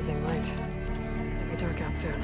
buzzing light. It'll be dark out soon.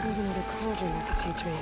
There's another cauldron that could teach me.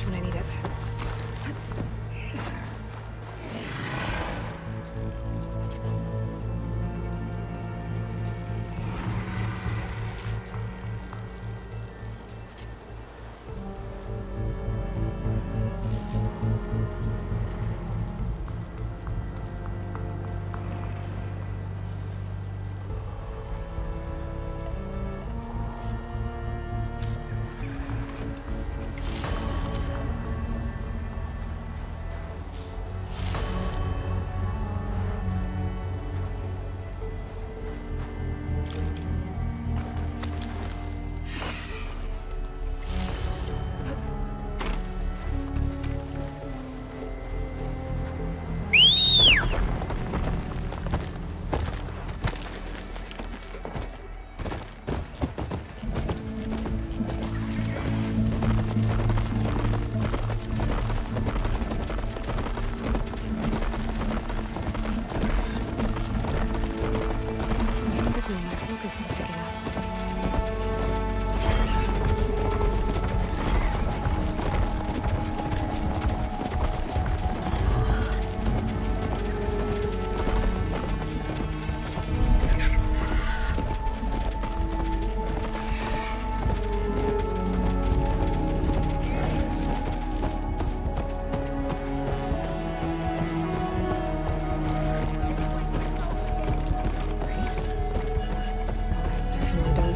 When I need it. This is picking up.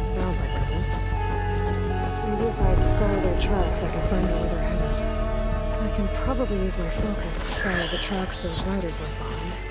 Sound like rebels. Maybe if I follow their tracks, I can find out where they're headed. I can probably use my focus to follow the tracks those riders left behind.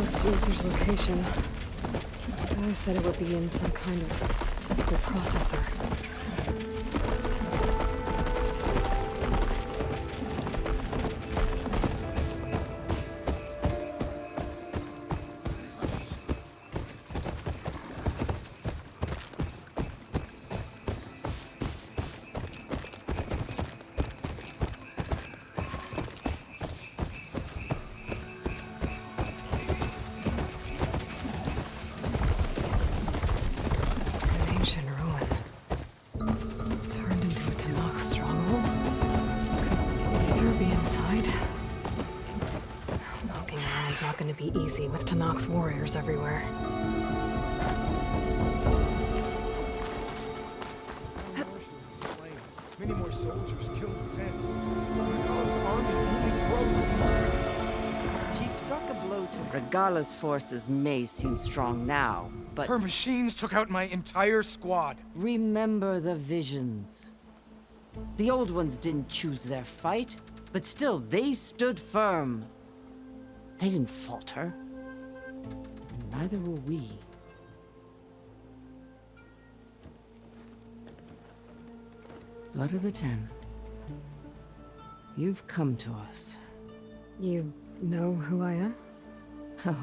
close to Ether's location. The guy said it would be in some kind of physical processor. Easy with Tanak's warriors everywhere. Many more soldiers killed since. Regala's army only grows in strength. She struck a blow to Regala's forces may seem strong now, but Her machines took out my entire squad. remember the visions. The old ones didn't choose their fight, but still they stood firm. They didn't falter. And neither will we. Blood of the Ten. You've come to us. You know who I am? Oh,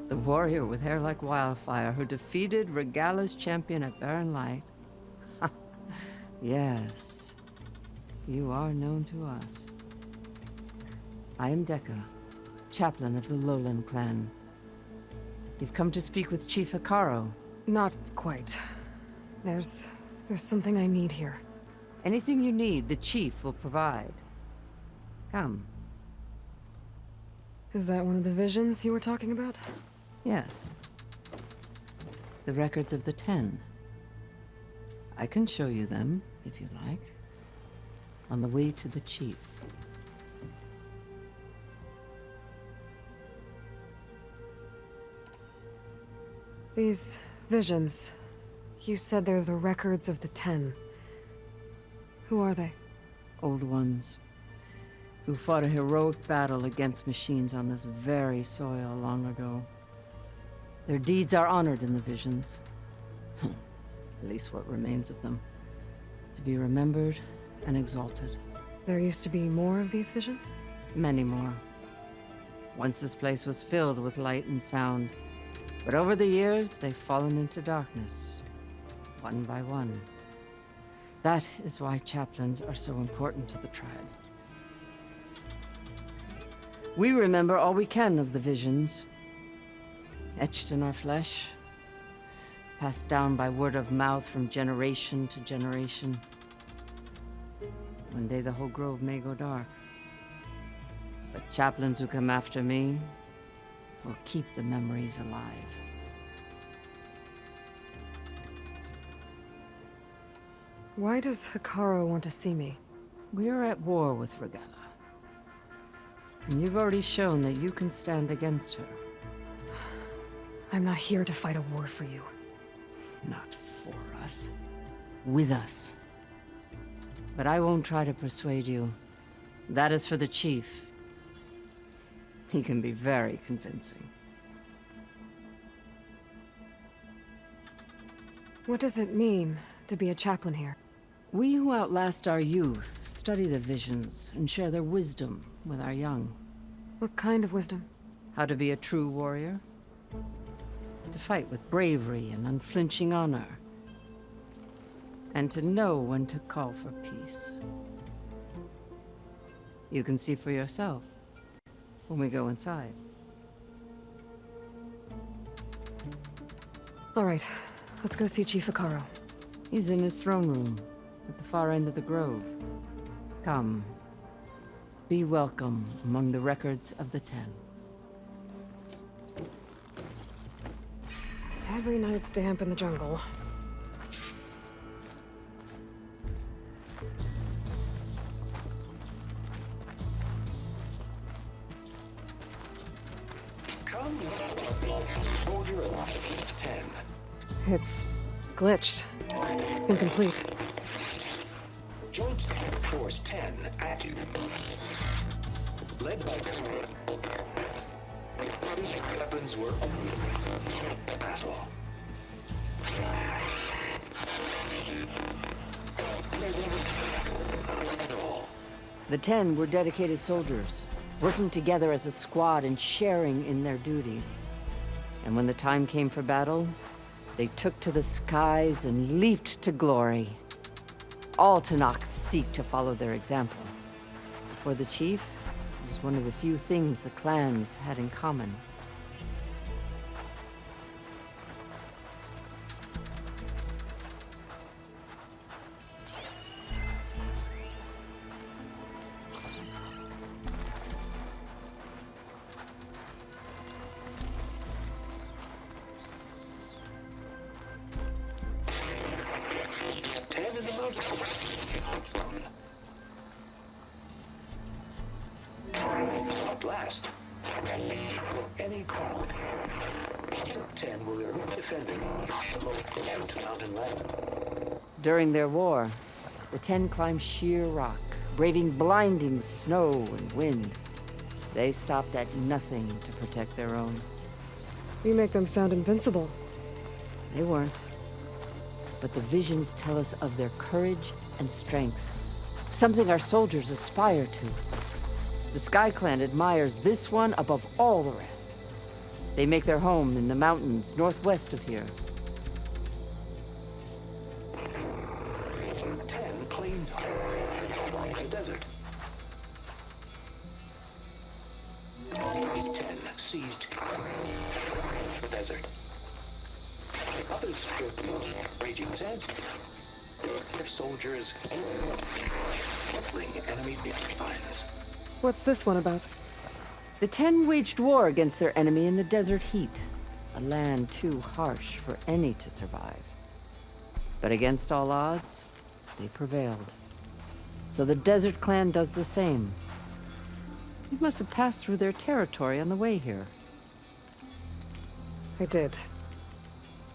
the warrior with hair like wildfire who defeated Regala's champion at Barren Light. Yes, you are known to us. I am Dekka, chaplain of the Lowland clan. You've come to speak with Chief Hikaro. Not quite. There's something I need here. Anything you need, the chief will provide. Come. Is that one of the visions you were talking about? Yes. The records of the Ten. I can show you them, if you like. On the way to the chief. These visions, you said they're the records of the Ten. Who are they? Old ones. Who fought a heroic battle against machines on this very soil long ago. Their deeds are honored in the visions. At least what remains of them. To be remembered and exalted. There used to be more of these visions? Many more. Once this place was filled with light and sound. But over the years, they've fallen into darkness. One by one. That is why chaplains are so important to the tribe. We remember all we can of the visions. Etched in our flesh. Passed down by word of mouth from generation to generation. One day the whole grove may go dark. But chaplains who come after me will keep the memories alive. Why does Hikaro want to see me? We're at war with Regala. And you've already shown that you can stand against her. I'm not here to fight a war for you. Not for us. With us. But I won't try to persuade you. That is for the chief. He can be very convincing. What does it mean to be a chaplain here? We who outlast our youth study the visions and share their wisdom with our young. What kind of wisdom? How to be a true warrior. To fight with bravery and unflinching honor. And to know when to call for peace. You can see for yourself when we go inside. All right, let's go see Chief Hikaro. He's in his throne room, at the far end of the grove. Come. Be welcome among the records of the Ten. Every night's damp in the jungle. Come, soldier alive, 10. It's glitched. Incomplete. Joint Force 10 active. Led by Weapons were battle. At all. The 10 were dedicated soldiers, working together as a squad and sharing in their duty. And when the time came for battle, they took to the skies and leaped to glory. All Tanakh seek to follow their example. For the chief, it was one of the few things the clans had in common. Blast. Any call. 10 were defending the low mountain land. During their war, the 10 climbed sheer rock, braving blinding snow and wind. They stopped at nothing to protect their own. You make them sound invincible. They weren't. But the visions tell us of their courage and strength, something our soldiers aspire to. The Sky Clan admires this one above all the rest. They make their home in the mountains northwest of here. 10 claimed the desert. 10 seized the desert. Others were raging sands. Their soldiers crippling enemy lines. What's this one about? The 10 waged war against their enemy in the desert heat, a land too harsh for any to survive. But against all odds, they prevailed. So the Desert Clan does the same. You must have passed through their territory on the way here. I did.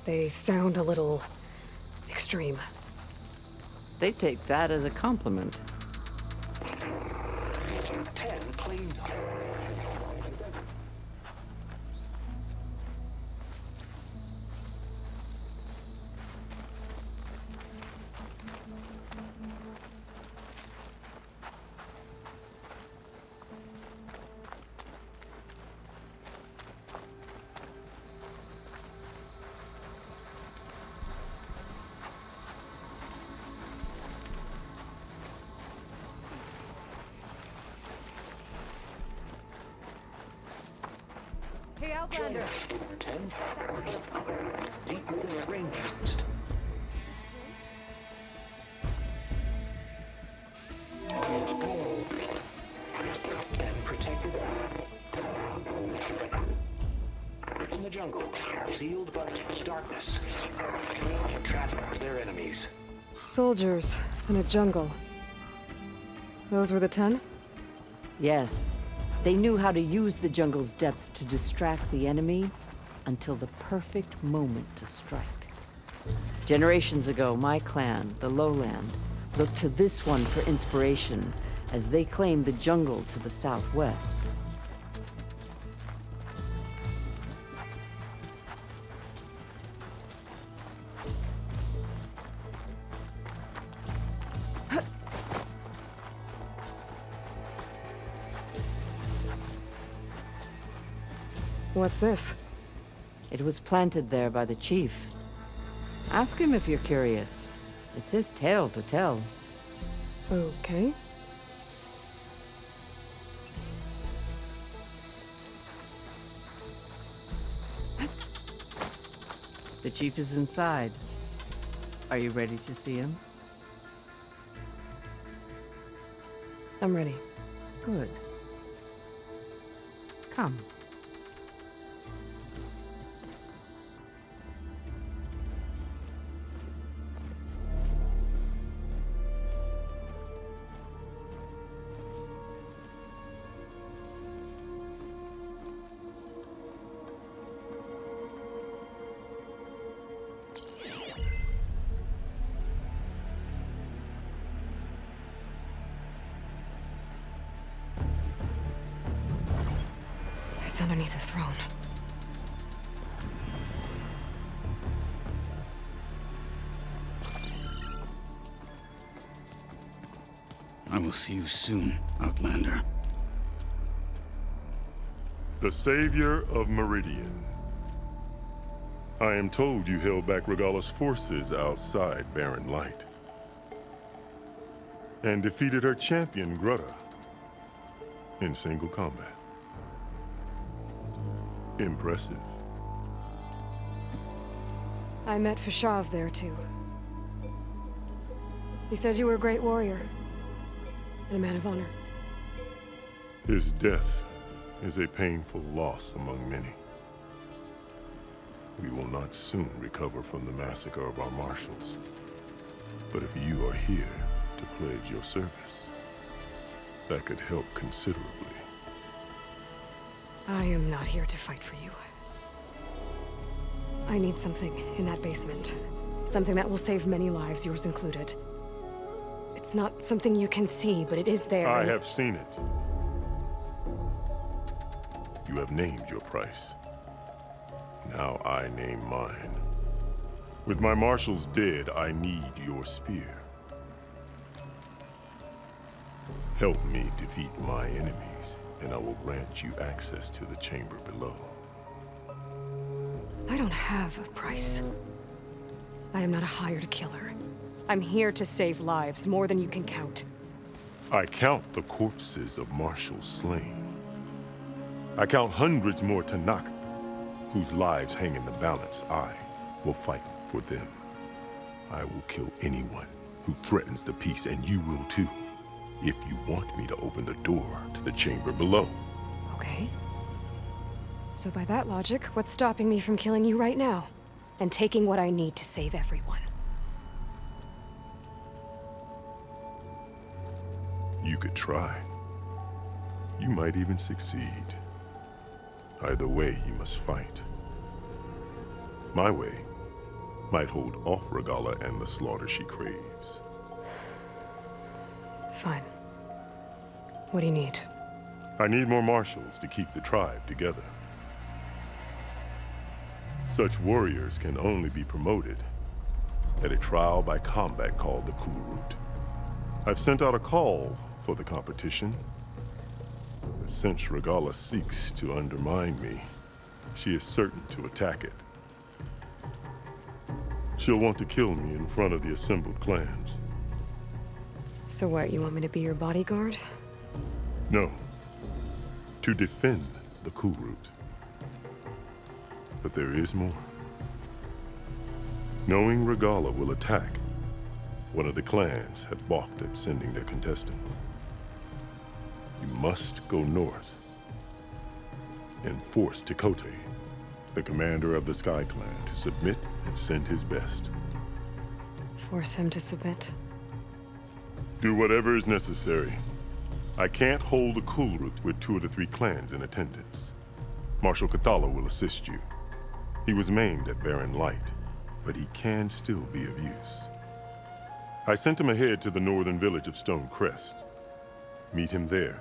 They sound a little extreme. They take that as a compliment. 10 claimed. Hey, Outlander! 10 deep within ranged. And protected in the jungle, sealed by darkness, trapped their enemies. Soldiers in a jungle. Those were the 10? Yes, they knew how to use the jungle's depths to distract the enemy until the perfect moment to strike. Generations ago, my clan, the Lowland, looked to this one for inspiration as they claimed the jungle to the southwest. What's this? It was planted there by the chief. Ask him if you're curious. It's his tale to tell. Okay. The chief is inside. Are you ready to see him? I'm ready. Good. Come. What's underneath the throne? I will see you soon, Outlander. The savior of Meridian. I am told you held back Regalla's forces outside Barren Light. And defeated her champion, Grutta, in single combat. Impressive. I met Fashav there, too. He said you were a great warrior. And a man of honor. His death is a painful loss among many. We will not soon recover from the massacre of our marshals. But if you are here to pledge your service, that could help considerably. I am not here to fight for you. I need something in that basement. Something that will save many lives, yours included. It's not something you can see, but it is there. I have seen it. You have named your price. Now I name mine. With my marshals dead, I need your spear. Help me defeat my enemies, and I will grant you access to the chamber below. I don't have a price. I am not a hired killer. I'm here to save lives, more than you can count. I count the corpses of marshals slain. I count hundreds more Tanakh, whose lives hang in the balance. I will fight for them. I will kill anyone who threatens the peace, and you will too, if you want me to open the door to the chamber below. Okay. So by that logic, what's stopping me from killing you right now? And taking what I need to save everyone? You could try. You might even succeed. Either way, you must fight. My way might hold off Regalla and the slaughter she craves. Fine. What do you need? I need more marshals to keep the tribe together. Such warriors can only be promoted at a trial by combat called the Kulrut. I've sent out a call for the competition. But since Regalla seeks to undermine me, she is certain to attack it. She'll want to kill me in front of the assembled clans. So what, you want me to be your bodyguard? No. To defend the Kulrut. But there is more. Knowing Regalla will attack, one of the clans have balked at sending their contestants. You must go north and force Tekote, the commander of the Sky Clan, to submit and send his best. Force him to submit? Do whatever is necessary. I can't hold the Kulrut with 2 of the 3 clans in attendance. Marshal Kathala will assist you. He was maimed at Barren Light, but he can still be of use. I sent him ahead to the northern village of Stone Crest. Meet him there,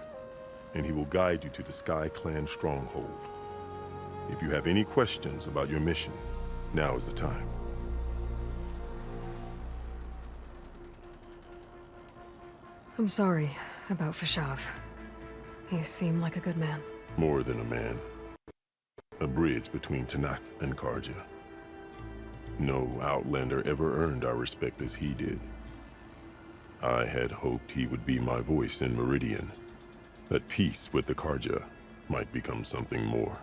and he will guide you to the Sky Clan stronghold. If you have any questions about your mission, now is the time. I'm sorry about Fashav. He seemed like a good man. More than a man. A bridge between Tanakh and Karja. No Outlander ever earned our respect as he did. I had hoped he would be my voice in Meridian. That peace with the Karja might become something more.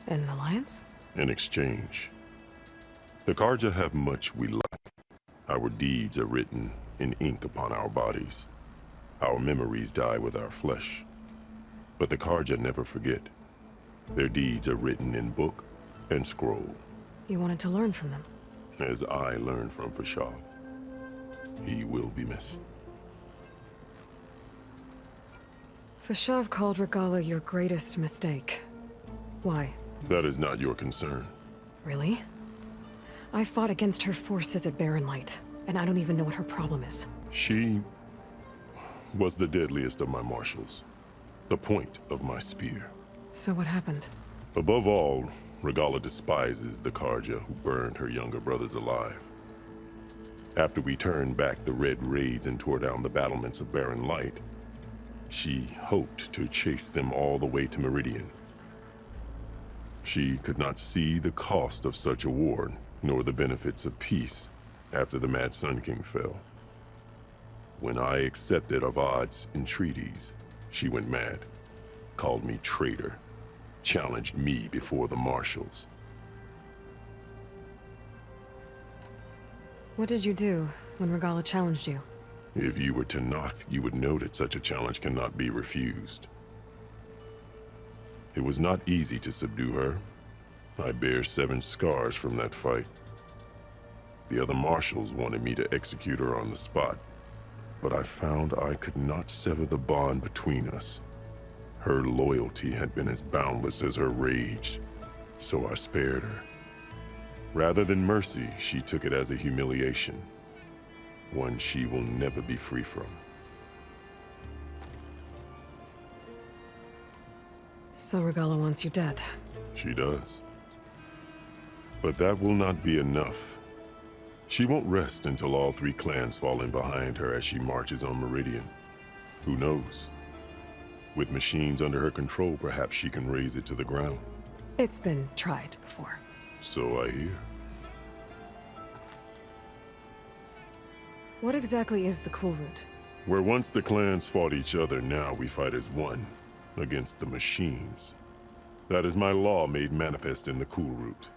An alliance? In exchange. The Karja have much we lack. Our deeds are written in ink upon our bodies. Our memories die with our flesh. But the Karja never forget. Their deeds are written in book and scroll. You wanted to learn from them? As I learned from Fashav. He will be missed. Fashav called Regalla your greatest mistake. Why? That is not your concern. Really? I fought against her forces at Barren Light, and I don't even know what her problem is. She was the deadliest of my marshals. The point of my spear. So what happened? Above all, Regala despises the Karja who burned her younger brothers alive. After we turned back the Red Raids and tore down the battlements of Barren Light, she hoped to chase them all the way to Meridian. She could not see the cost of such a war, nor the benefits of peace after the Mad Sun King fell. When I accepted Avad's entreaties, she went mad, called me traitor, challenged me before the marshals. What did you do when Regala challenged you? If you were to knock, you would know that such a challenge cannot be refused. It was not easy to subdue her. I bear 7 scars from that fight. The other marshals wanted me to execute her on the spot, but I found I could not sever the bond between us. Her loyalty had been as boundless as her rage, so I spared her. Rather than mercy, she took it as a humiliation, one she will never be free from. So Regala wants you dead. She does. But that will not be enough. She won't rest until all 3 clans fall in behind her as she marches on Meridian. Who knows? With machines under her control, perhaps she can raise it to the ground. It's been tried before. So I hear. What exactly is the Cool Route? Where once the clans fought each other, now we fight as one, against the machines. That is my law made manifest in the Cool Route.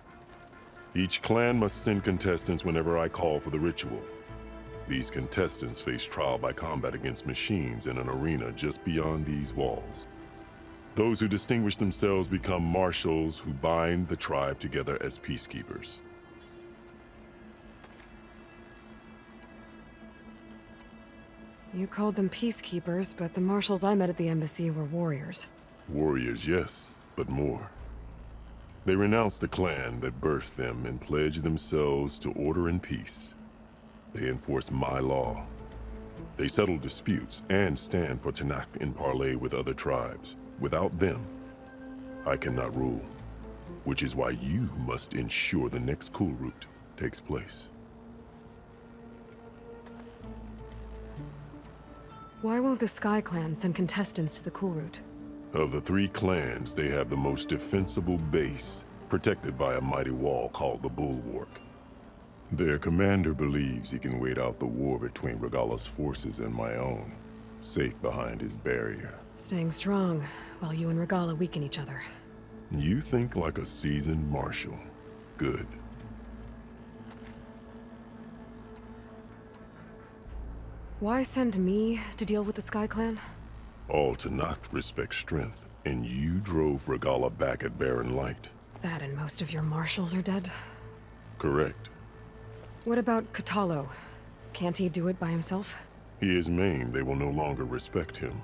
Each clan must send contestants whenever I call for the ritual. These contestants face trial by combat against machines in an arena just beyond these walls. Those who distinguish themselves become marshals who bind the tribe together as peacekeepers. You called them peacekeepers, but the marshals I met at the embassy were warriors. Warriors, yes, but more. They renounce the clan that birthed them and pledge themselves to order and peace. They enforce my law. They settle disputes and stand for Tanakh in parley with other tribes. Without them, I cannot rule, which is why you must ensure the next Cool Route takes place. Why won't the Sky Clan send contestants to the Cool Route? Of the 3 clans, they have the most defensible base, protected by a mighty wall called the Bulwark. Their commander believes he can wait out the war between Regala's forces and my own, safe behind his barrier. Staying strong, while you and Regala weaken each other. You think like a seasoned marshal. Good. Why send me to deal with the Sky Clan? All Tanakh respect strength, and you drove Regala back at Barren Light. That and most of your marshals are dead. Correct. What about Katalo? Can't he do it by himself? He is maimed, they will no longer respect him.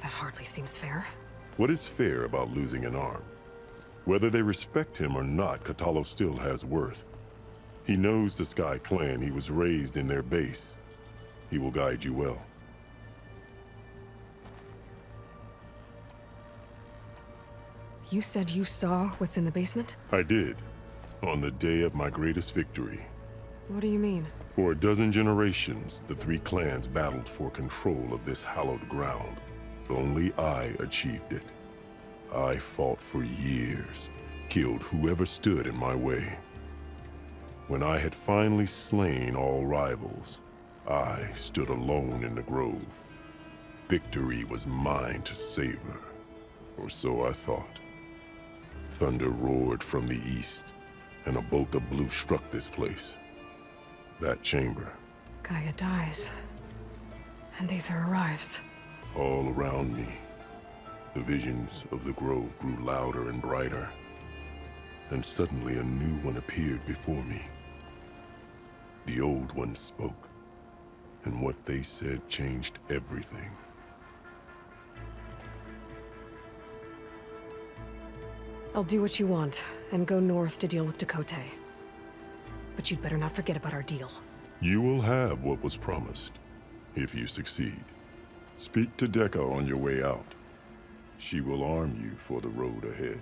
That hardly seems fair. What is fair about losing an arm? Whether they respect him or not, Katalo still has worth. He knows the Sky Clan, he was raised in their base. He will guide you well. You said you saw what's in the basement? I did, on the day of my greatest victory. What do you mean? For a dozen generations, the 3 clans battled for control of this hallowed ground. Only I achieved it. I fought for years, killed whoever stood in my way. When I had finally slain all rivals, I stood alone in the grove. Victory was mine to savor, or so I thought. Thunder roared from the east, and a bolt of blue struck this place. That chamber. Gaia dies. And Aether arrives. All around me, the visions of the grove grew louder and brighter, and suddenly a new one appeared before me. The old one spoke, and what they said changed everything. I'll do what you want, and go north to deal with Dakota. But you'd better not forget about our deal. You will have what was promised, if you succeed. Speak to Dekka on your way out. She will arm you for the road ahead.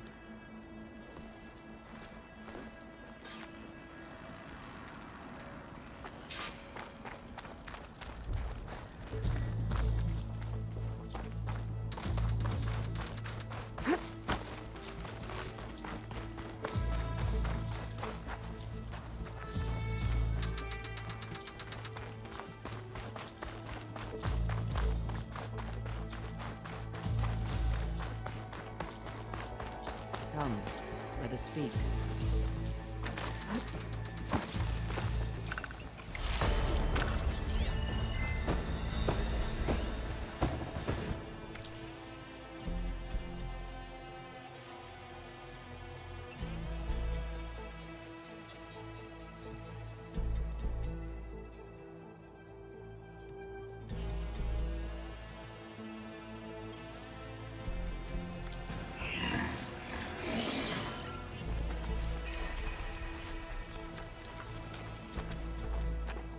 Come, let us speak.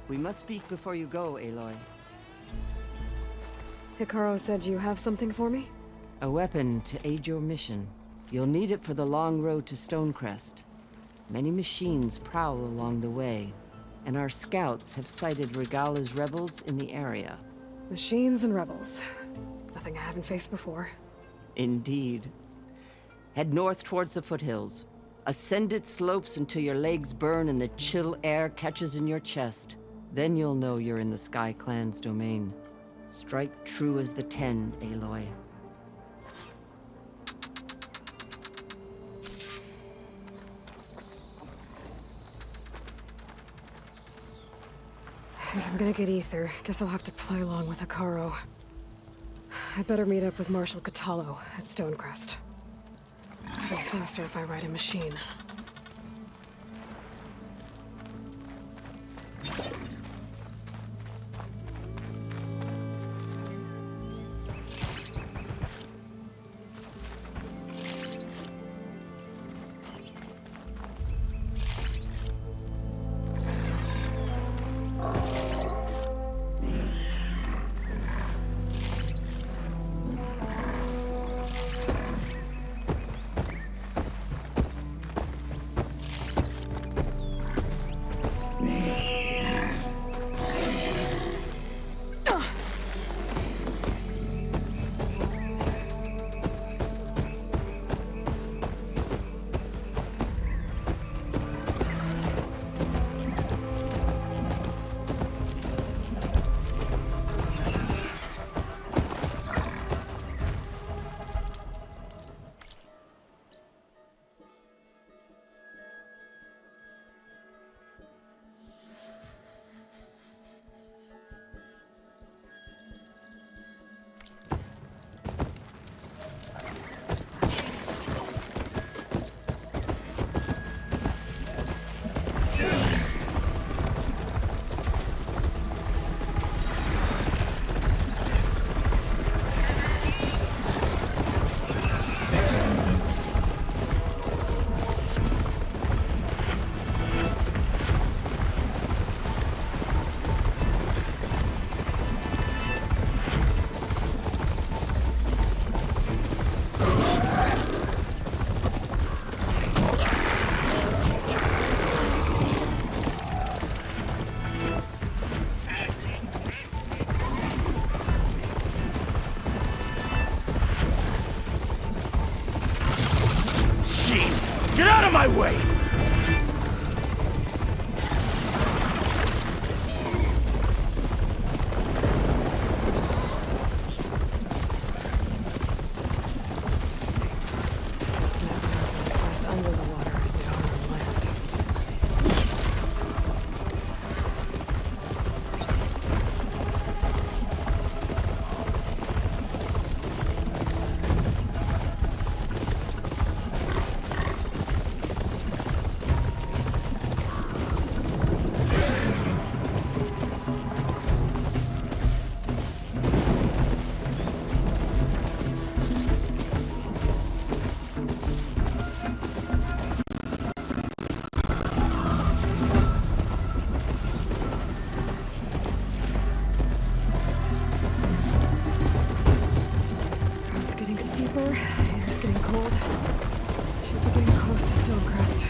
We must speak before you go, Aloy. Hikaru said you have something for me? A weapon to aid your mission. You'll need it for the long road to Stonecrest. Many machines prowl along the way, and our scouts have sighted Regala's rebels in the area. Machines and rebels. Nothing I haven't faced before. Indeed. Head north towards the foothills. Ascend its slopes until your legs burn and the chill air catches in your chest. Then you'll know you're in the Sky Clan's domain. Strike true as the 10, Aloy. If I'm gonna get ether, guess I'll have to play along with Hikaru. I better meet up with Marshal Catallo at Stonecrest. It'll be faster if I ride a machine. Get out of my way! It's never as fast under the water as they are on land. It's getting steeper, air's getting cold. Should be getting close to Stonecrest.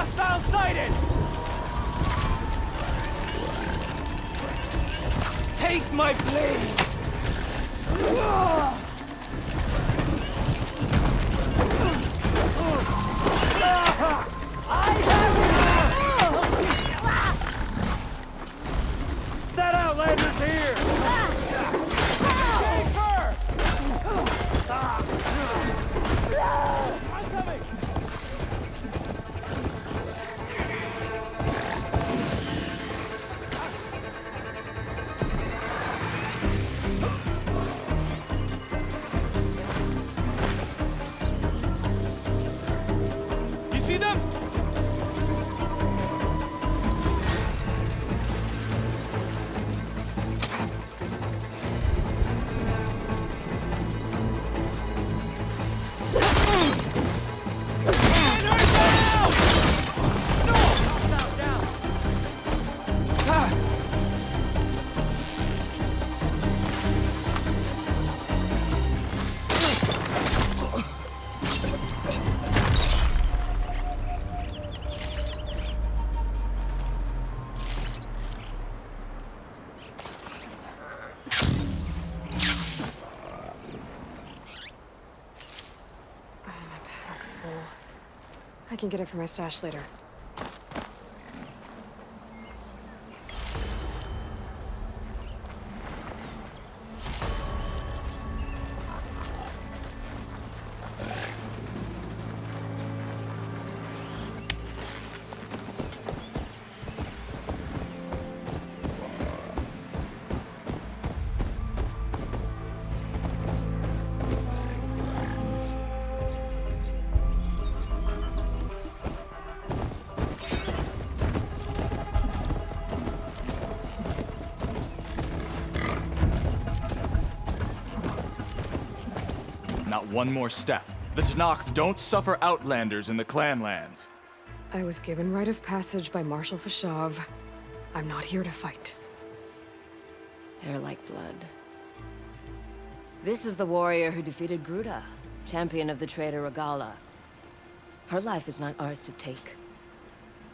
Hostile sighted! Taste my blade! That outlander's here! Take her! I'm coming! You see them? Pack's full. I can get it from my stash later. Not one more step. The Tenakth don't suffer outlanders in the clan lands. I was given rite of passage by Marshal Fashav. I'm not here to fight. They're like blood. This is the warrior who defeated Gruda, champion of the traitor Regala. Her life is not ours to take.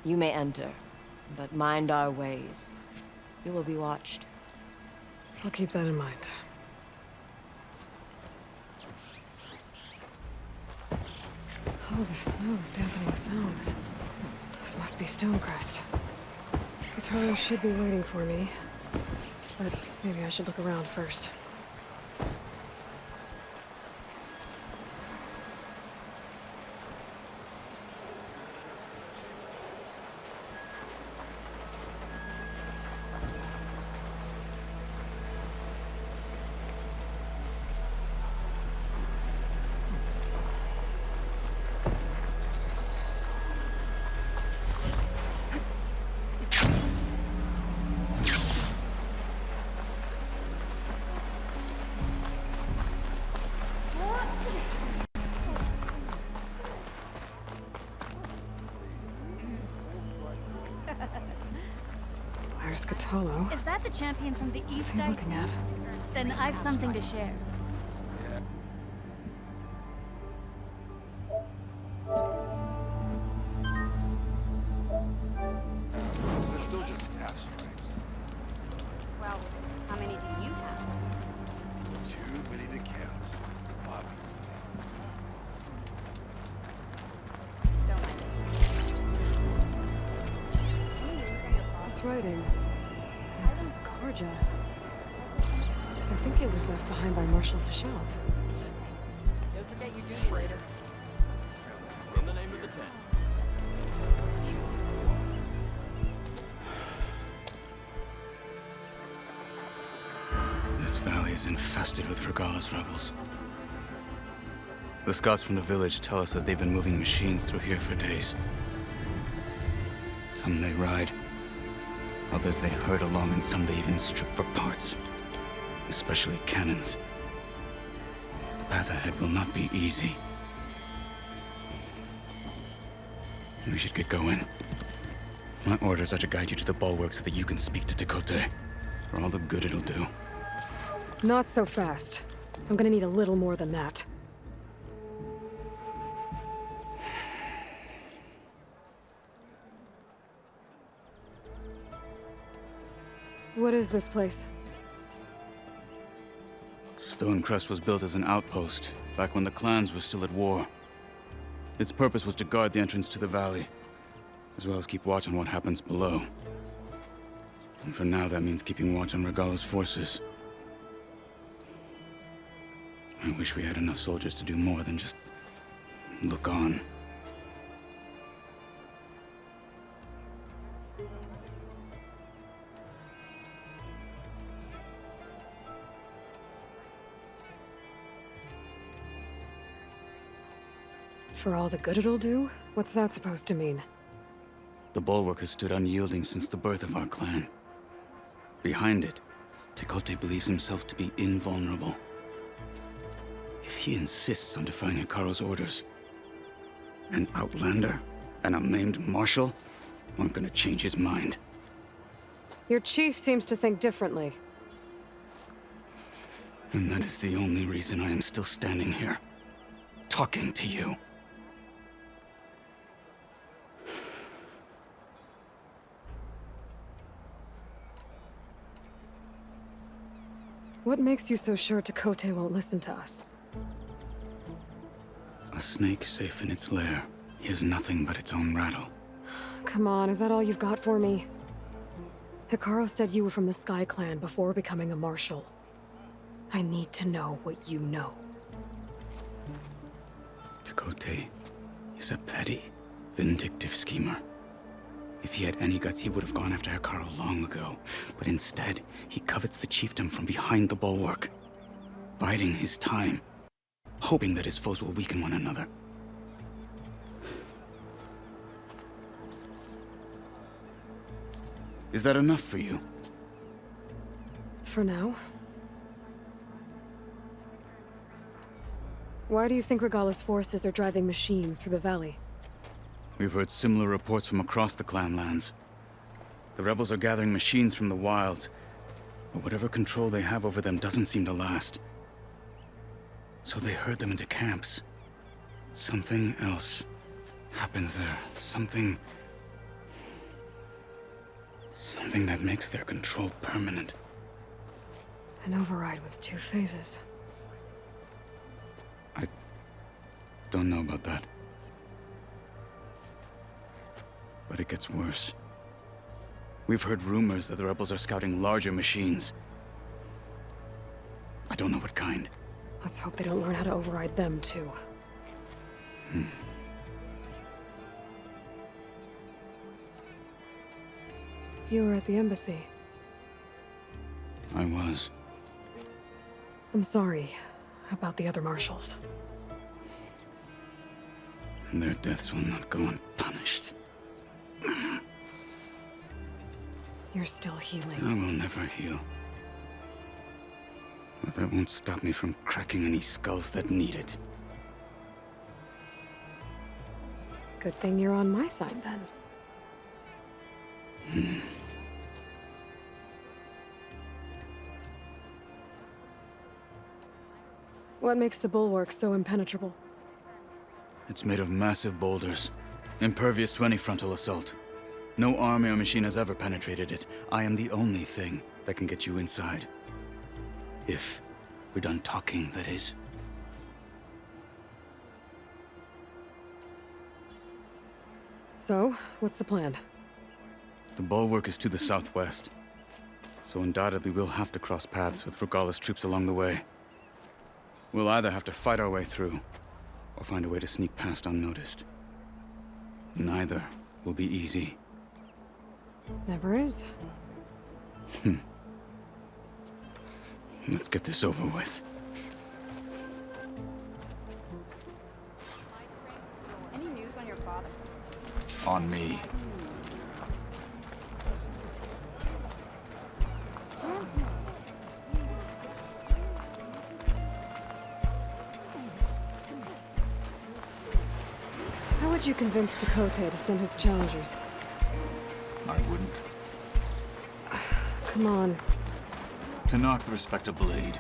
You may enter, but mind our ways. You will be watched. I'll keep that in mind. Oh, the snow's dampening sounds. This must be Stonecrest. Katara should be waiting for me. But maybe I should look around first. Where's Katalo? Is that the champion from the east What's he I looking see? at? Then I've something to share. They're still just half stripes. Well, how many do you have? Too many to count, obviously. Don't mind This writing. It's Korja. I think it was left behind by Marshal Fashav. Don't forget your duty later. In the name of the Ten. This valley is infested with Regala's rebels. The scouts from the village tell us that they've been moving machines through here for days. Some they ride, others they herd along, and some they even strip for parts. Especially cannons. The path ahead will not be easy. We should get going. My orders are to guide you to the bulwark so that you can speak to Tekote. For all the good it'll do. Not so fast. I'm gonna need a little more than that. What is this place? Stonecrest was built as an outpost, back when the clans were still at war. Its purpose was to guard the entrance to the valley, as well as keep watch on what happens below. And for now, that means keeping watch on Regalla's forces. I wish we had enough soldiers to do more than just look on. For all the good it'll do? What's that supposed to mean? The bulwark has stood unyielding since the birth of our clan. Behind it, Tekote believes himself to be invulnerable. If he insists on defying Hikaru's orders, an outlander and a maimed marshal aren't gonna change his mind. Your chief seems to think differently. And that is the only reason I am still standing here, talking to you. What makes you so sure Tekote won't listen to us? A snake safe in its lair hears nothing but its own rattle. Come on, is that all you've got for me? Hikaru said you were from the Sky Clan before becoming a marshal. I need to know what you know. Tekote is a petty, vindictive schemer. If he had any guts, he would have gone after Hikaru long ago. But instead, he covets the chiefdom from behind the bulwark, biding his time, hoping that his foes will weaken one another. Is that enough for you? For now. Why do you think Regalla's forces are driving machines through the valley? We've heard similar reports from across the clan lands. The rebels are gathering machines from the wilds, but whatever control they have over them doesn't seem to last. So they herd them into camps. Something else happens there. Something that makes their control permanent. An override with 2 phases. I don't know about that. But it gets worse. We've heard rumors that the rebels are scouting larger machines. I don't know what kind. Let's hope they don't learn how to override them, too. You were at the embassy. I was. I'm sorry about the other marshals. Their deaths will not go unpunished. You're still healing. I will never heal. But that won't stop me from cracking any skulls that need it. Good thing you're on my side, then. What makes the bulwark so impenetrable? It's made of massive boulders, impervious to any frontal assault. No army or machine has ever penetrated it. I am the only thing that can get you inside. If we're done talking, that is. So, what's the plan? The bulwark is to the southwest, so undoubtedly we'll have to cross paths with Regalla's troops along the way. We'll either have to fight our way through, or find a way to sneak past unnoticed. Neither will be easy. Never is. Let's get this over with. Any news on your father? On me. How would you convince Tekote to send his challengers? I wouldn't. Come on. To knock the respect of blade,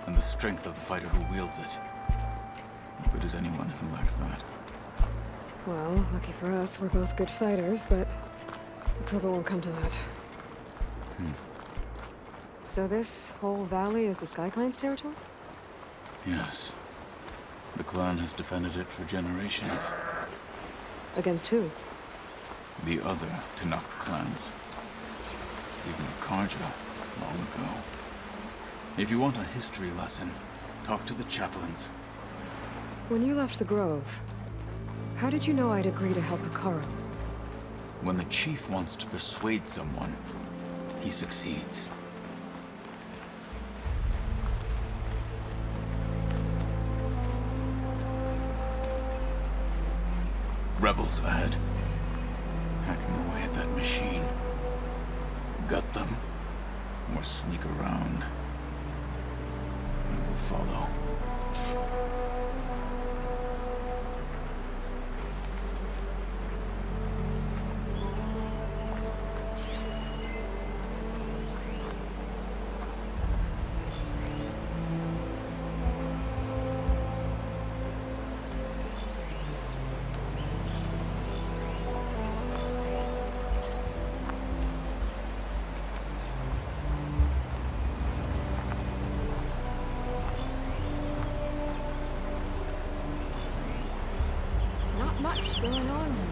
and the strength of the fighter who wields it. How good is anyone who lacks that? Well, lucky for us, we're both good fighters, but let's hope it won't come to that. So this whole valley is the Sky Clan's territory? Yes. The clan has defended it for generations. Against who? The other Tenakth clans. Even Karja, long ago. If you want a history lesson, talk to the chaplains. When you left the Grove, how did you know I'd agree to help Hikaru? When the chief wants to persuade someone, he succeeds. Rebels ahead. Hacking away at that machine. Gut them, or sneak around. I will follow. Not much going on here.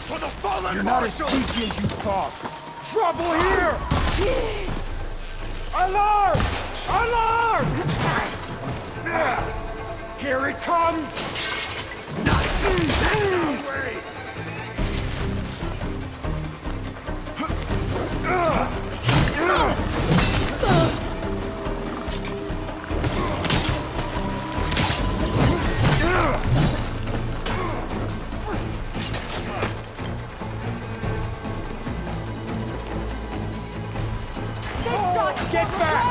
For the fallen You're not as cheeky as you thought. Trouble here! Alarm! Alarm! Here it comes! Nothing! Way! Get back!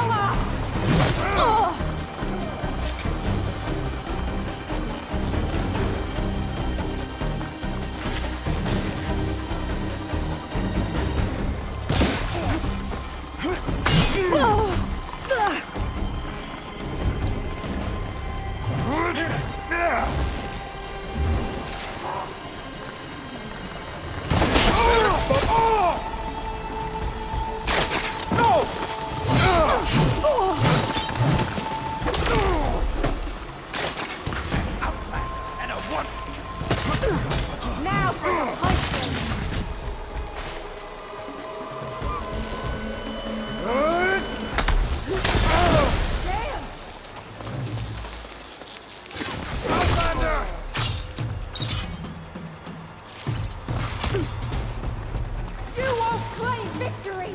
Now for the punch! You won't claim victory!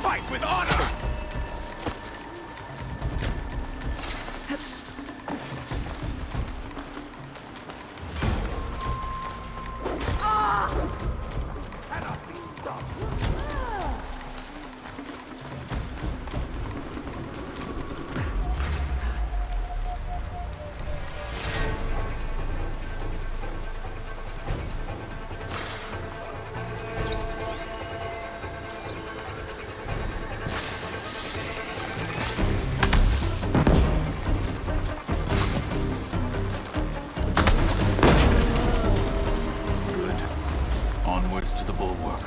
Fight with honor! Cannot be stopped! Good. Onwards to the bulwark.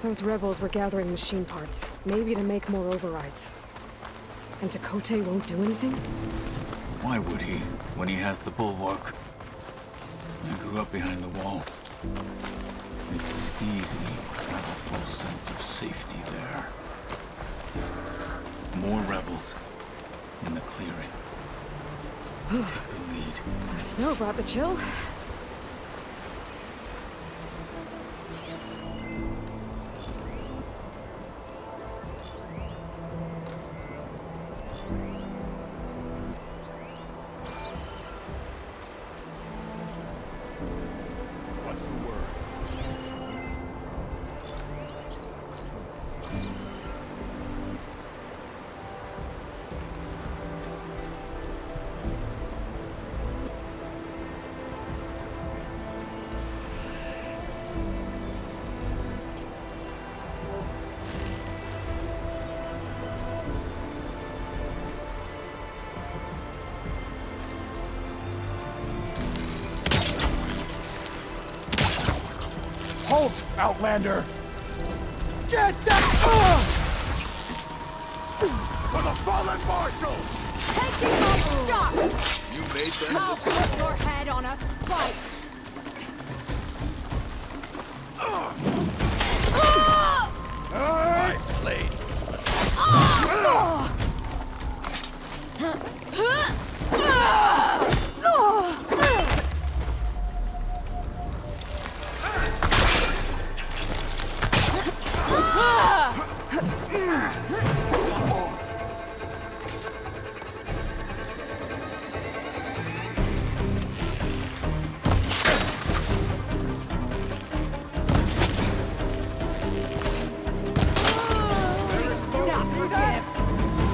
Those rebels were gathering machine parts, maybe to make more overrides. And Chakotay won't do anything? Why would he, when he has the bulwark? I grew up behind the wall. It's easy to have a false sense of safety there. More rebels in the clearing. Take the lead. The snow brought the chill. What's the word? Halt, Outlander! Get that! For the fallen marshal! Taking my shot! You made them I'll put your head on a spike! Alright, blade.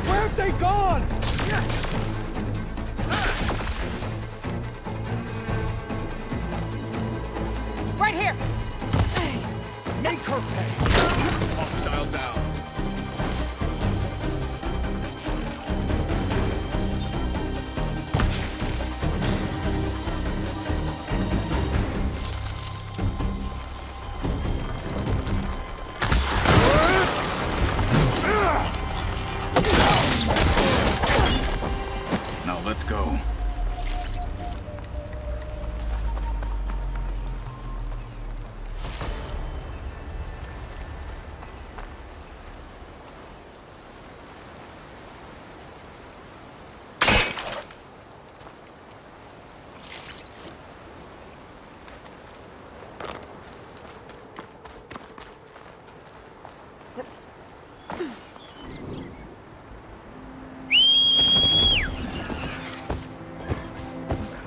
Where have they gone? Right here! Make her pay! hostile down. Now let's go.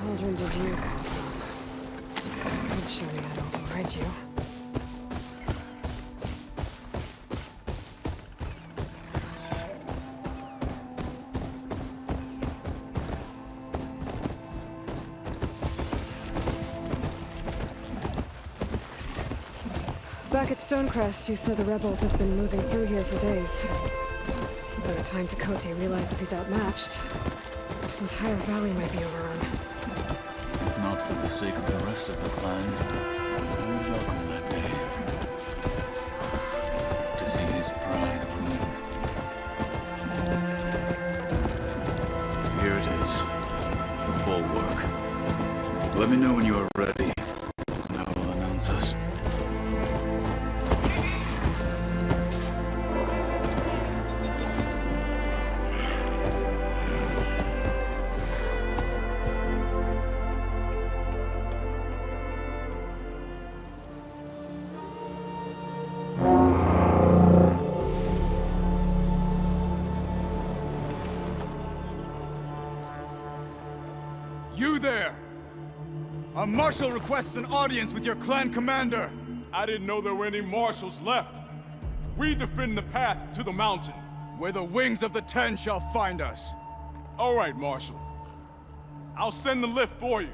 Cauldron did you? I'd show me how to override you. Back at Stonecrest, you said the rebels have been moving through here for days. By the time Chakotay realizes he's outmatched, this entire valley might be overrun. If not for the sake of the rest of the clan, I would welcome that day. To see his pride ruined. Here it is. The bulwark. Let me know when you are ready, and I will announce us. You there! A marshal requests an audience with your clan commander! I didn't know there were any marshals left. We defend the path to the mountain. Where the wings of the Ten shall find us. All right, Marshal. I'll send the lift for you.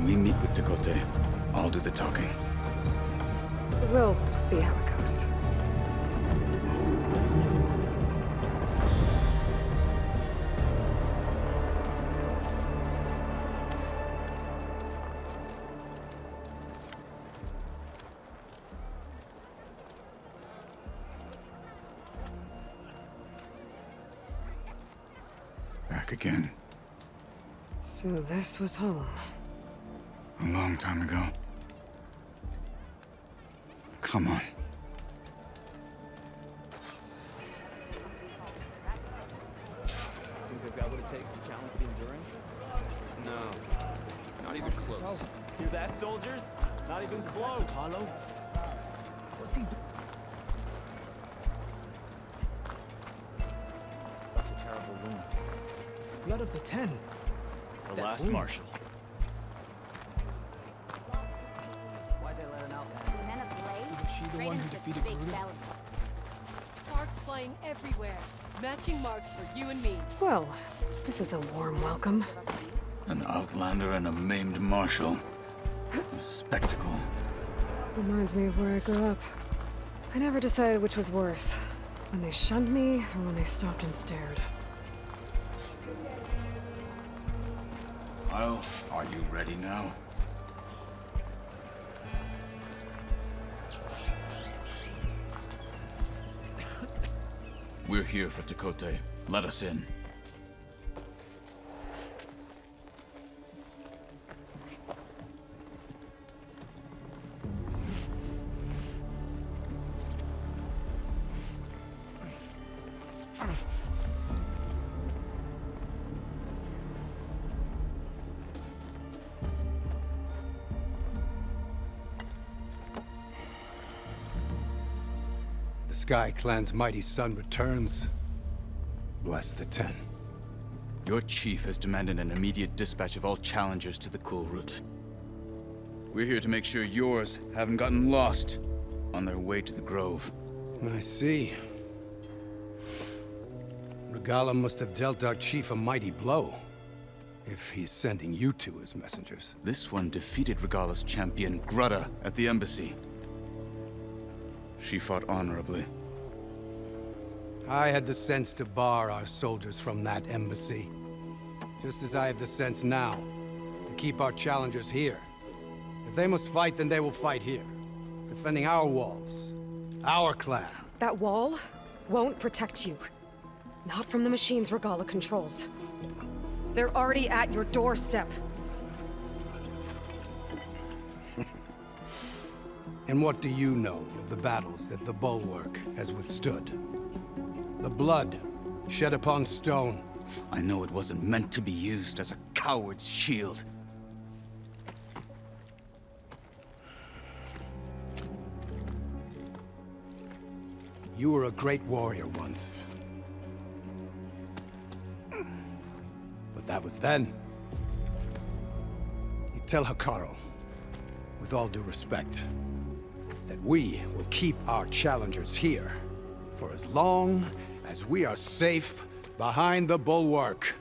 When we meet with Tekote, I'll do the talking. We'll see how it goes. Back again. So this was home. A long time ago. Come on. Think they've got what it takes to challenge the Enduring? No, not even close. Hear that, soldiers? Not even close. Hollow? What's he doing? Such a terrible wound. Blood of the 10. The That last wound. marshal. Why'd they let him out? Men of Blade? Isn't she the one who defeated Garuda? Sparks flying everywhere. Matching marks for you and me. Well, this is a warm welcome. An outlander and a maimed marshal. A spectacle. Reminds me of where I grew up. I never decided which was worse. When they shunned me, or when they stopped and stared. Well, are you ready now? We're here for Tekote. Let us in. The Sky Clan's mighty son returns. Bless the 10. Your chief has demanded an immediate dispatch of all challengers to the Cool Route. We're here to make sure yours haven't gotten lost on their way to the Grove. I see. Regala must have dealt our chief a mighty blow, if he's sending you two as messengers. This one defeated Regala's champion, Grudda, at the embassy. She fought honorably. I had the sense to bar our soldiers from that embassy. Just as I have the sense now to keep our challengers here. If they must fight, then they will fight here. Defending our walls. Our clan. That wall won't protect you. Not from the machines Regala controls. They're already at your doorstep. And what do you know of the battles that the Bulwark has withstood? The blood shed upon stone. I know it wasn't meant to be used as a coward's shield. You were a great warrior once. But that was then. You tell Hikaru, with all due respect, that we will keep our challengers here for as long as we are safe behind the Bulwark.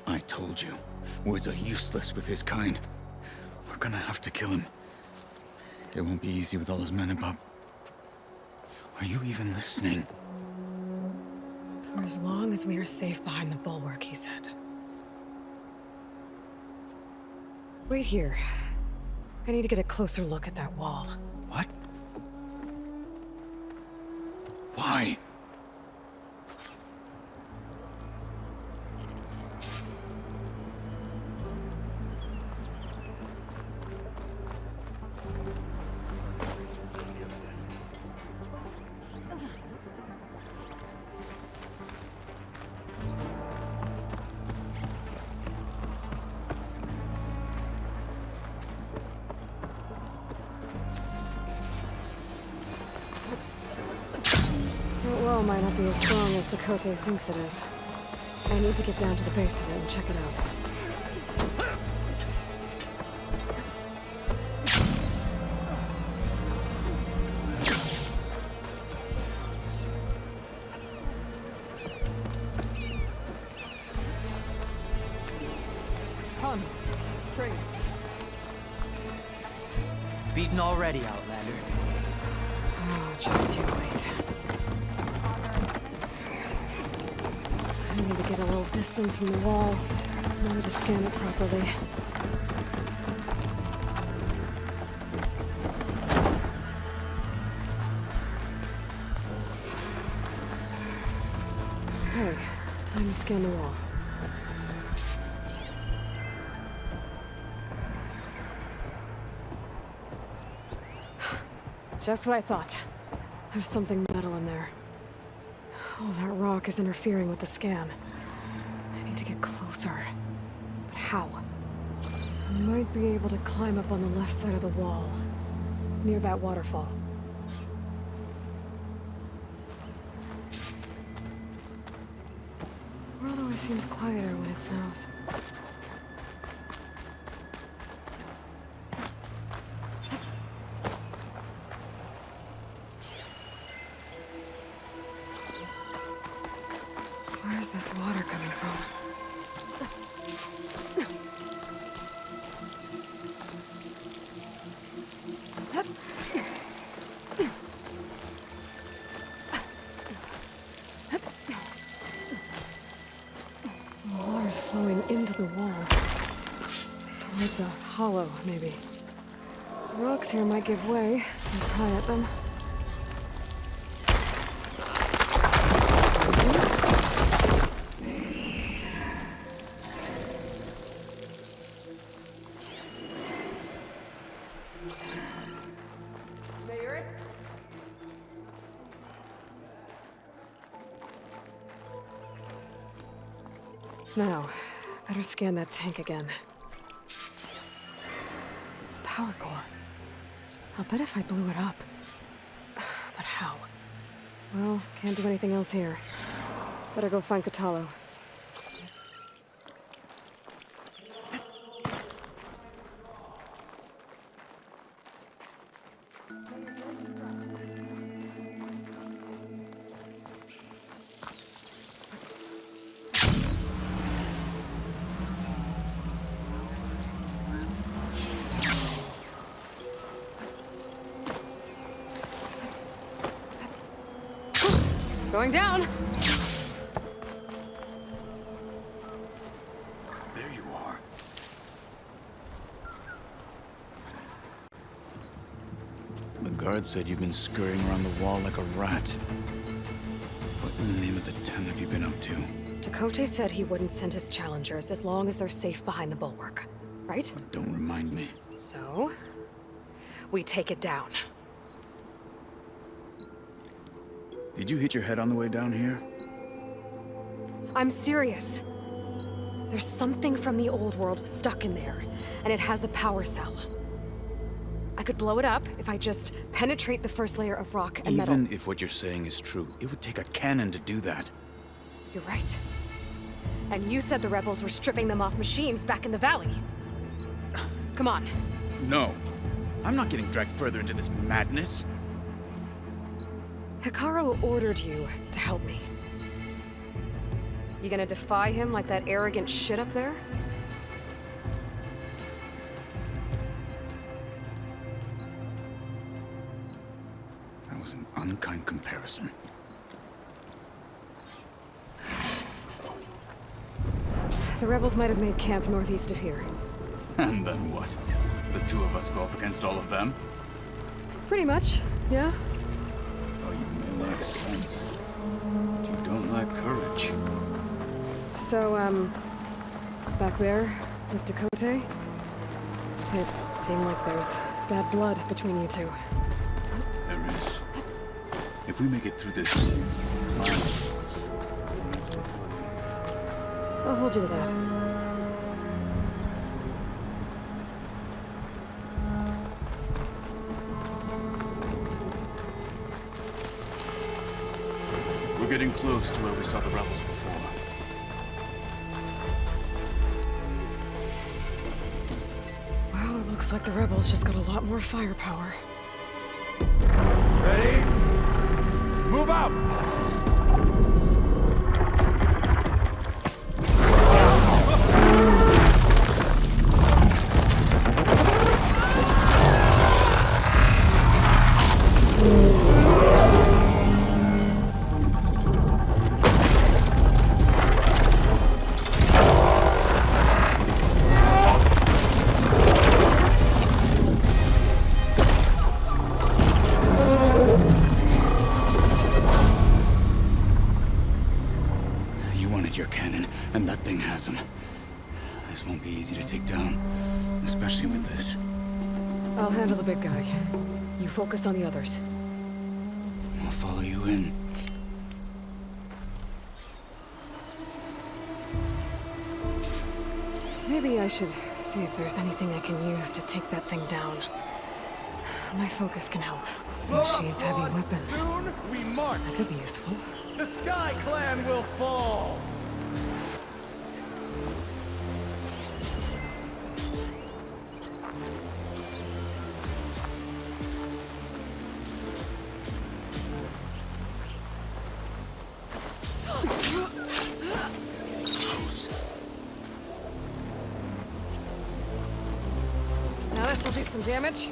I told you, words are useless with his kind. We're gonna have to kill him. It won't be easy with all his men above. Are you even listening? For as long as we are safe behind the bulwark, he said. Wait here. I need to get a closer look at that wall. What? Why? That wall might not be as strong as Tekote thinks it is. I need to get down to the base of it and check it out. forgotten already, Outlander. Oh, just you wait. I need to get a little distance from the wall in order to scan it properly. Okay, time to scan the wall. Just what I thought. There's something metal in there. Oh, that rock is interfering with the scan. I need to get closer. But how? I might be able to climb up on the left side of the wall, near that waterfall. The world always seems quieter when it snows. Where's this water coming from? The water's flowing into the wall. Towards a hollow, maybe. The rocks here might give way if I pry at them. Now, better scan that tank again. Power core. I'll bet if I blew it up. But how? Well, can't do anything else here. Better go find Katalo. Going down! There you are. The guard said you've been scurrying around the wall like a rat. What in the name of the 10 have you been up to? Tekote said he wouldn't send his challengers as long as they're safe behind the bulwark, right? Don't remind me. So, we take it down. Did you hit your head on the way down here? I'm serious. There's something from the old world stuck in there, and it has a power cell. I could blow it up if I just penetrate the first layer of rock and metal. Even if what you're saying is true, it would take a cannon to do that. You're right. And you said the rebels were stripping them off machines back in the valley. Come on. No. I'm not getting dragged further into this madness. Hikaru ordered you to help me. You gonna defy him like that arrogant shit up there? That was an unkind comparison. The rebels might have made camp northeast of here. And then what? The two of us go up against all of them? Pretty much, yeah. Oh, you may lack sense, but you don't lack courage. So, back there with Tekote, it seemed like there's bad blood between you two. There is. If we make it through this, I'll hold you to that. we're getting close to where we saw the rebels before. Well, it looks like the rebels just got a lot more firepower. Ready? Move out! And that thing has him. This won't be easy to take down, especially with this. I'll handle the big guy. You focus on the others. I'll follow you in. Maybe I should see if there's anything I can use to take that thing down. My focus can help. Machine's heavy weapon. Soon we march. That could be useful. The Sky Clan will fall. Now this'll do some damage.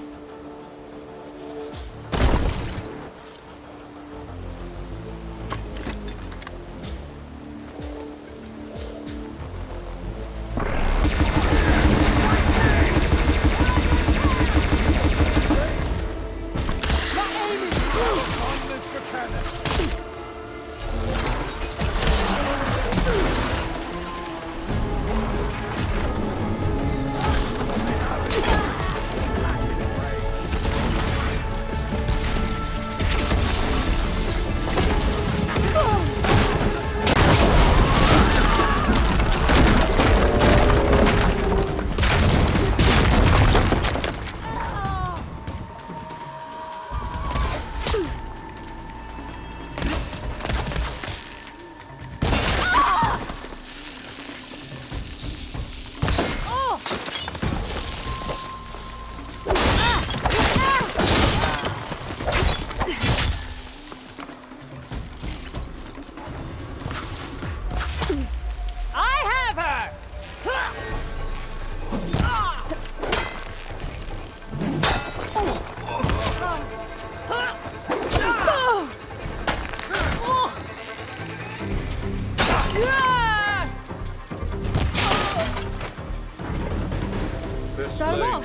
Got 'em all.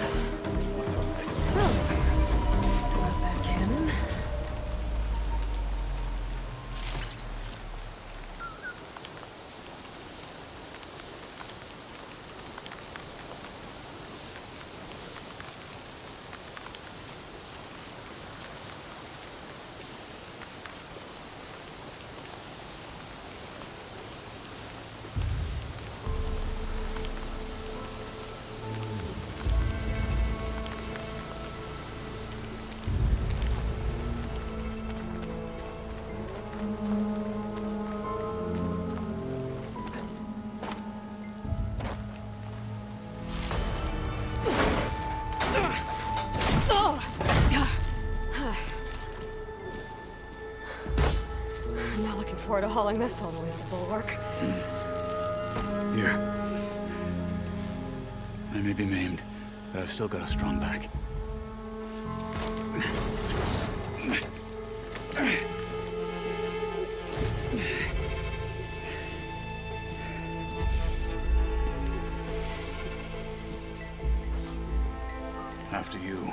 So, got that cannon. I'm not looking forward to hauling this all the way to the bulwark. Here. I may be maimed, but I've still got a strong back. After you.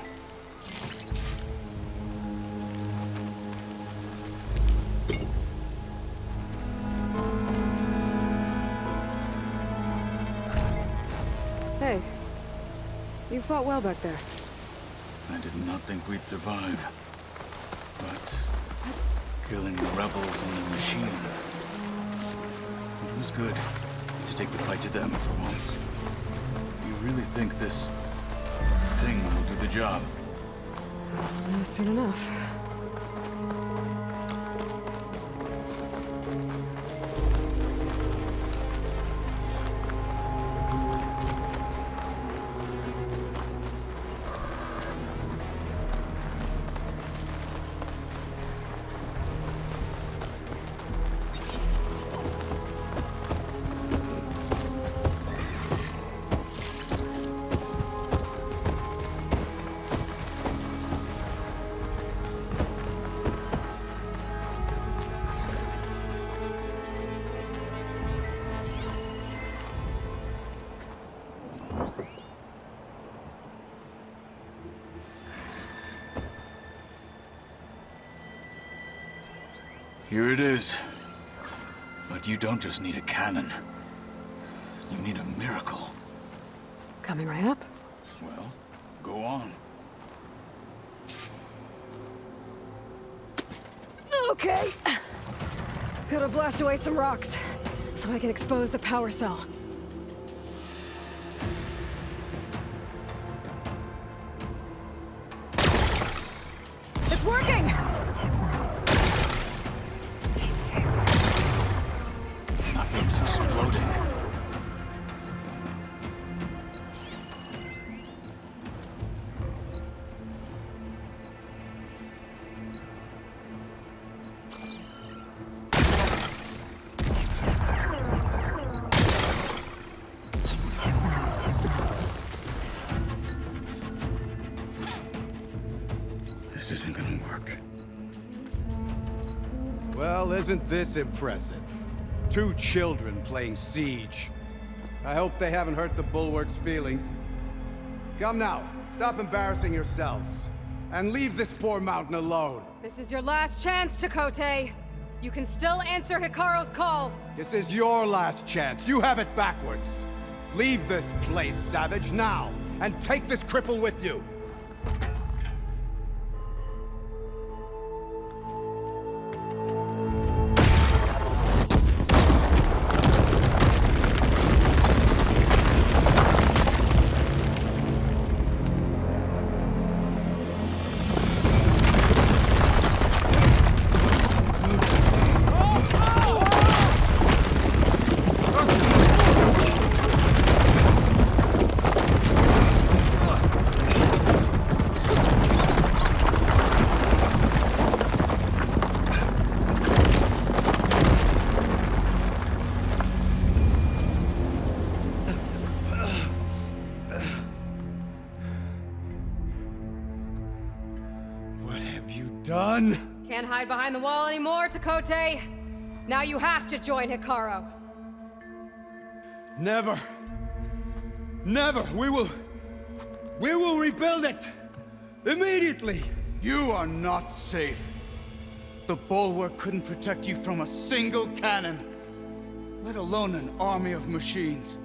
Hey, you fought well back there. I did not think we'd survive. But killing the rebels and the machine. It was good to take the fight to them for once. You really think this thing will do the job? I'll know soon enough. Here it is. But you don't just need a cannon. You need a miracle. Coming right up. Well, go on. Okay. Gotta blast away some rocks, so I can expose the power cell. It's working! Nothing's exploding. This isn't gonna work. Well, isn't this impressive? 2 children playing siege. I hope they haven't hurt the Bulwark's feelings. Come now, stop embarrassing yourselves. And leave this poor mountain alone. This is your last chance, Chakotay. You can still answer Hikaru's call. This is your last chance. You have it backwards. Leave this place, Savage, now. And take this cripple with you. Done? Can't hide behind the wall anymore, Chakotay. Now you have to join Hikaru. Never. Never. We will rebuild it. Immediately. You are not safe. The Bulwark couldn't protect you from a single cannon, let alone an army of machines.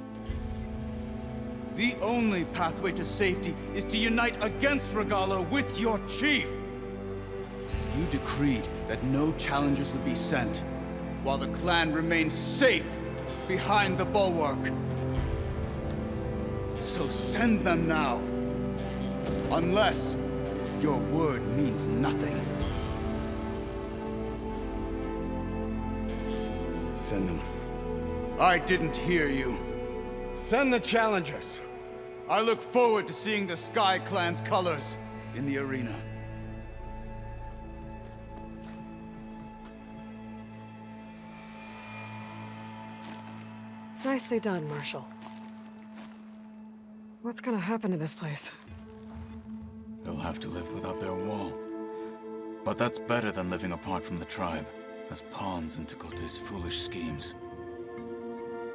The only pathway to safety is to unite against Regalo with your chief. You decreed that no challengers would be sent, while the clan remained safe behind the Bulwark. So send them now. Unless your word means nothing. Send them. I didn't hear you. Send the challengers. I look forward to seeing the Sky Clan's colors in the arena. Nicely done, Marshal. What's gonna happen to this place? They'll have to live without their wall. But that's better than living apart from the tribe, as pawns in Chakotay's foolish schemes.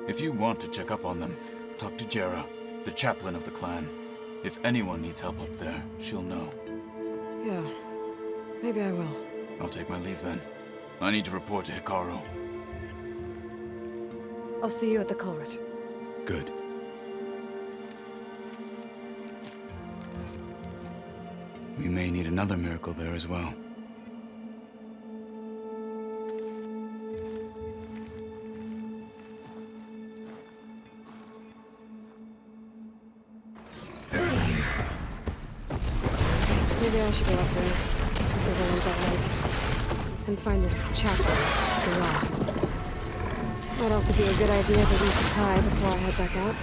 If you want to check up on them, talk to Jera, the chaplain of the clan. If anyone needs help up there, she'll know. Yeah, maybe I will. I'll take my leave then. I need to report to Hikaru. I'll see you at the culvert. Good. We may need another miracle there as well. Maybe I should go up there, see if everyone's alright. And find this chapel, Hurrah. Might also be a good idea to resupply before I head back out.